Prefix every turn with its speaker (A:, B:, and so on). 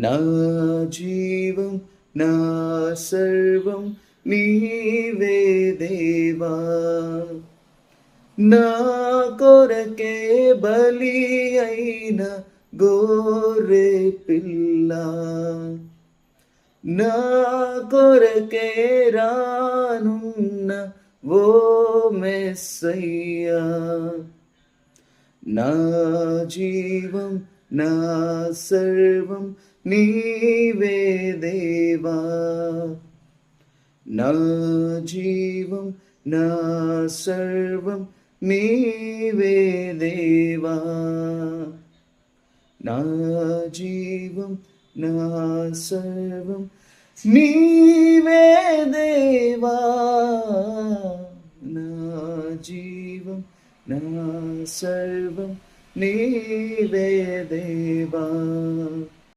A: నా జీవం నా సర్వం నీవే దేవా, నా కొరకే బలి అయిన గొర్రె పిల్ల, నా కొరకే రానున్న ఓ మెస్సయ్యా. నా జీవం నా సర్వం నీవే దేవా, నా జీవం నా సర్వం నీవే దేవా, నా జీవం నా సర్వం నీవే దేవా, నా జీవం నా సర్వం నీవే దేవా.